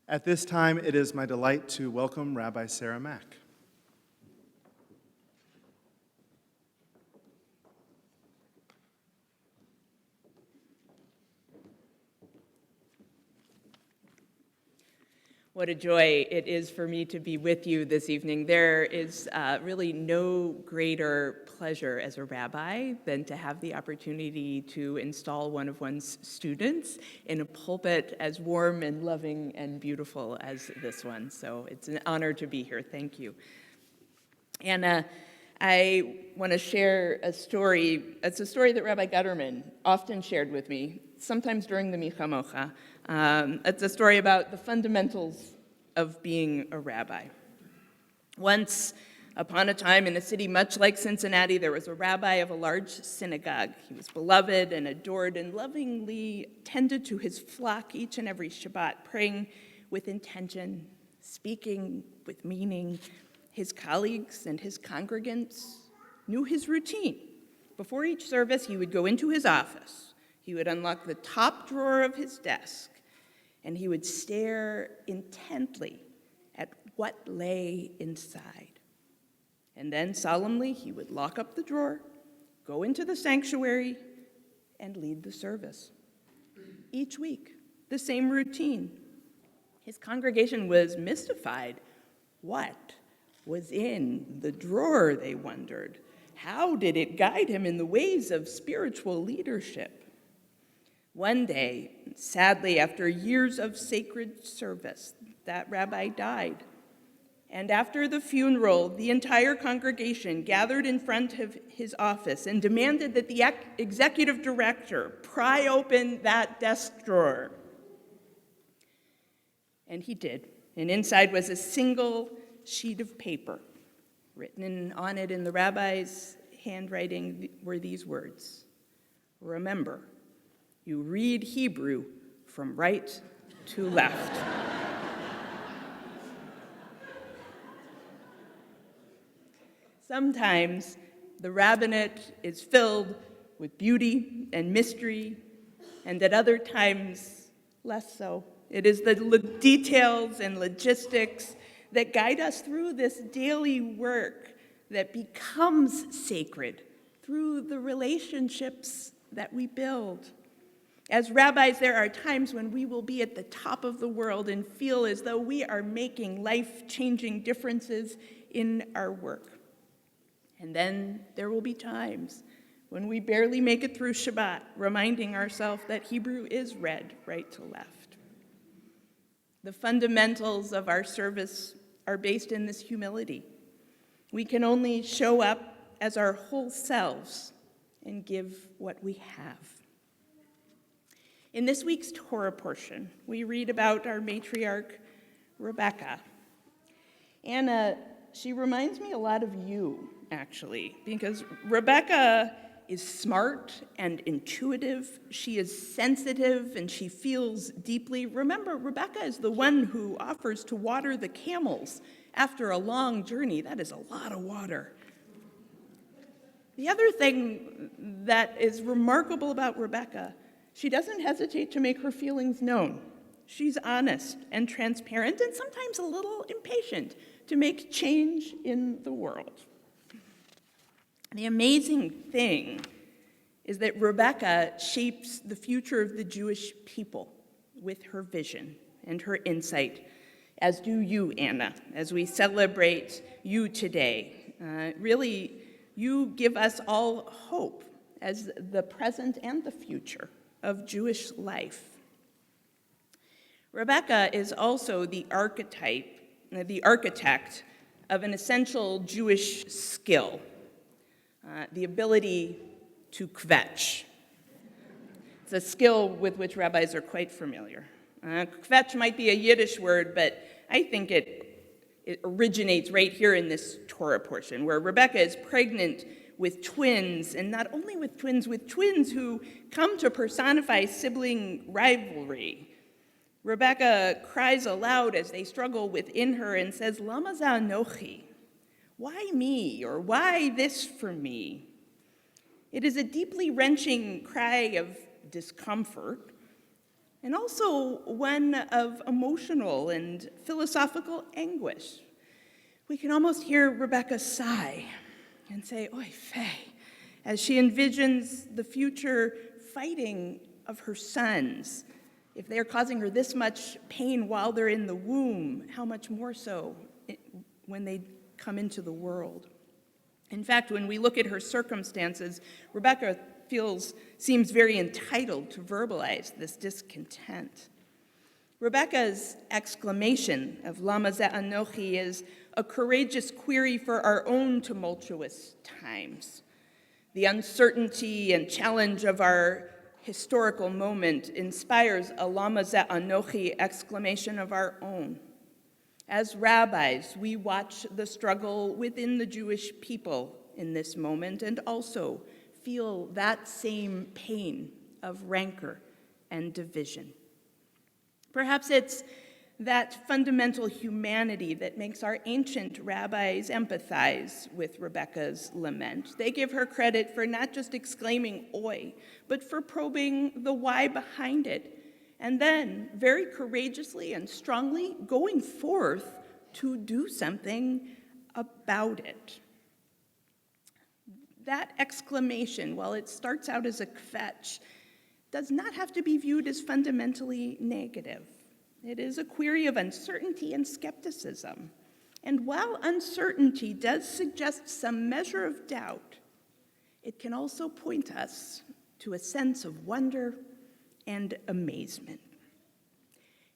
At this time, it is my delight to welcome Rabbi Sarah Mack. What a joy it is for me to be with you this evening. There is really no greater pleasure as a rabbi than to have the opportunity to install one of one's students in a pulpit as warm and loving and beautiful as this one. So it's an honor to be here. Thank you. And I want to share a story. It's a story that Rabbi Gutterman often shared with me, sometimes during the Micha Mocha. It's a story about the fundamentals of being a rabbi. Once upon a time in a city much like Cincinnati, there was a rabbi of a large synagogue. He was beloved and adored and lovingly tended to his flock each and every Shabbat, praying with intention, speaking with meaning. His colleagues and his congregants knew his routine. Before each service, he would go into his office. He would unlock the top drawer of his desk, and he would stare intently at what lay inside. And then solemnly, he would lock up the drawer, go into the sanctuary, and lead the service. Each week, the same routine. His congregation was mystified. What was in the drawer, they wondered. How did it guide him in the ways of spiritual leadership? One day, sadly, after years of sacred service, that rabbi died. And after the funeral, the entire congregation gathered in front of his office and demanded that the executive director pry open that desk drawer. And he did. And inside was a single sheet of paper. Written on it in the rabbi's handwriting were these words: "Remember, you read Hebrew from right to left." Sometimes the rabbinate is filled with beauty and mystery, and at other times, less so. It is the details and logistics that guide us through this daily work that becomes sacred through the relationships that we build. As rabbis, there are times when we will be at the top of the world and feel as though we are making life-changing differences in our work. And then there will be times when we barely make it through Shabbat, reminding ourselves that Hebrew is read right to left. The fundamentals of our service are based in this humility. We can only show up as our whole selves and give what we have. In this week's Torah portion, we read about our matriarch, Rebecca. Anna, she reminds me a lot of you, actually, because Rebecca is smart and intuitive. She is sensitive and she feels deeply. Remember, Rebecca is the one who offers to water the camels after a long journey. That is a lot of water. The other thing that is remarkable about Rebecca, she doesn't hesitate to make her feelings known. She's honest and transparent and sometimes a little impatient to make change in the world. The amazing thing is that Rebecca shapes the future of the Jewish people with her vision and her insight, as do you, Anna, as we celebrate you today. Really, you give us all hope as the present and the future of Jewish life. Rebecca is also the archetype, the architect of an essential Jewish skill, the ability to kvetch. It's a skill with which rabbis are quite familiar. Kvetch might be a Yiddish word, but I think it originates right here in this Torah portion, where Rebecca is pregnant with twins, and not only with twins who come to personify sibling rivalry. Rebecca cries aloud as they struggle within her and says, "Lama za'anochi?" Why me, or why this for me? It is a deeply wrenching cry of discomfort, and also one of emotional and philosophical anguish. We can almost hear Rebecca sigh and say, "Oy vey," as she envisions the future fighting of her sons. If they're causing her this much pain while they're in the womb, how much more so when they come into the world? In fact, when we look at her circumstances, Rebecca seems very entitled to verbalize this discontent. Rebecca's exclamation of Lama ze anochi is a courageous query for our own tumultuous times. The uncertainty and challenge of our historical moment inspires a Lama ze anochi exclamation of our own. As rabbis, we watch the struggle within the Jewish people in this moment and also feel that same pain of rancor and division. Perhaps it's that fundamental humanity that makes our ancient rabbis empathize with Rebecca's lament. They give her credit for not just exclaiming "Oi," but for probing the why behind it, and then very courageously and strongly going forth to do something about it. That exclamation, while it starts out as a kvetch, does not have to be viewed as fundamentally negative. It is a query of uncertainty and skepticism. And while uncertainty does suggest some measure of doubt, it can also point us to a sense of wonder and amazement.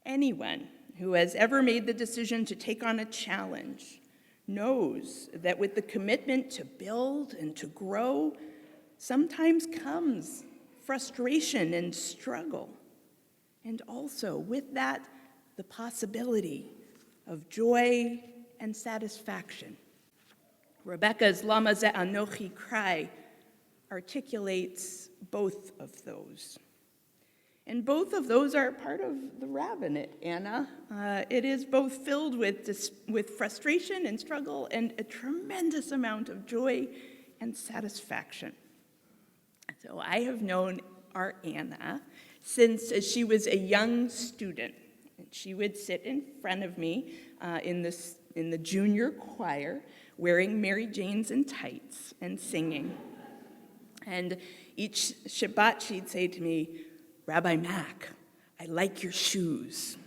Anyone who has ever made the decision to take on a challenge knows that with the commitment to build and to grow, sometimes comes frustration and struggle. And also, with that, the possibility of joy and satisfaction. Rebecca's Lama ze anochi cry articulates both of those. And both of those are part of the rabbinate, Anna. It is both filled with frustration and struggle and a tremendous amount of joy and satisfaction. So I have known our Anna since she was a young student. She would sit in front of me in the junior choir, wearing Mary Janes and tights and singing. And each Shabbat she'd say to me, "Rabbi Mack, I like your shoes."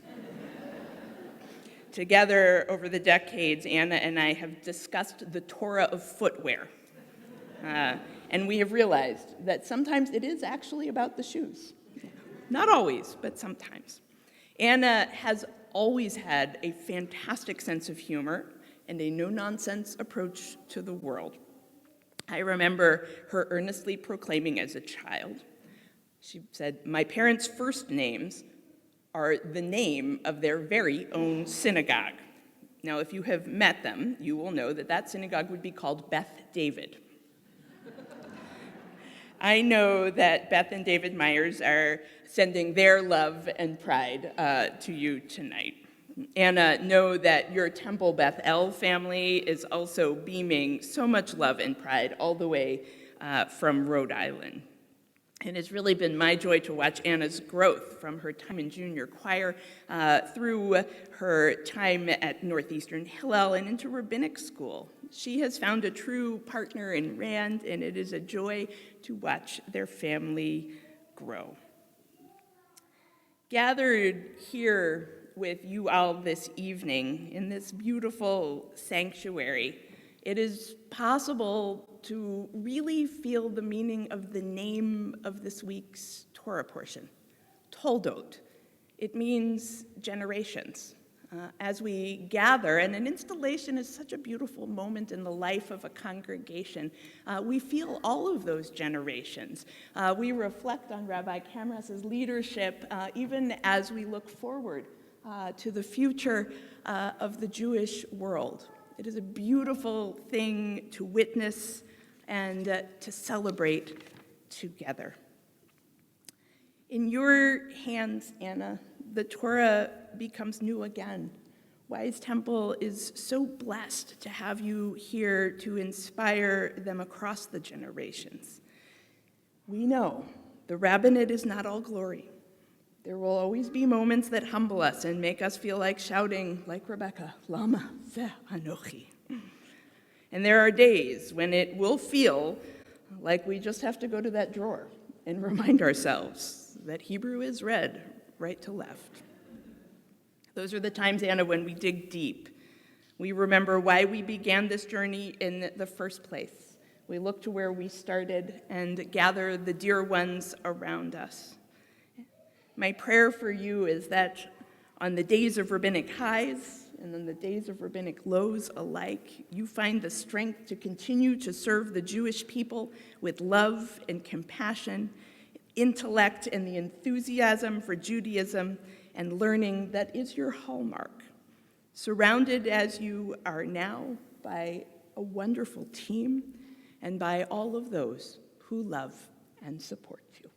Together over the decades, Anna and I have discussed the Torah of footwear. And we have realized that sometimes it is actually about the shoes. Not always, but sometimes. Anna has always had a fantastic sense of humor and a no-nonsense approach to the world. I remember her earnestly proclaiming as a child, she said, "My parents' first names are the name of their very own synagogue." Now, if you have met them, you will know that that synagogue would be called Beth David. I know that Beth and David Myers are sending their love and pride to you tonight. Anna, know that your Temple Beth-El family is also beaming so much love and pride all the way from Rhode Island. And it's really been my joy to watch Anna's growth from her time in junior choir through her time at Northeastern Hillel and into rabbinic school. She has found a true partner in Rand, and it is a joy to watch their family grow. Gathered here with you all this evening in this beautiful sanctuary, it is possible to really feel the meaning of the name of this week's Torah portion, Tol'dot. It means generations. As we gather, and an installation is such a beautiful moment in the life of a congregation, we feel all of those generations. We reflect on Rabbi Kamras's leadership even as we look forward to the future of the Jewish world. It is a beautiful thing to witness and to celebrate together. In your hands, Anna, the Torah becomes new again. Wise Temple is so blessed to have you here to inspire them across the generations. We know the rabbinate is not all glory. There will always be moments that humble us and make us feel like shouting, like Rebecca, Lama ze anochi. And there are days when it will feel like we just have to go to that drawer and remind ourselves that Hebrew is read right to left. Those are the times, Anna, when we dig deep. We remember why we began this journey in the first place. We look to where we started and gather the dear ones around us. My prayer for you is that on the days of rabbinic highs and on the days of rabbinic lows alike, you find the strength to continue to serve the Jewish people with love and compassion, intellect and the enthusiasm for Judaism and learning that is your hallmark. Surrounded as you are now by a wonderful team and by all of those who love and support you.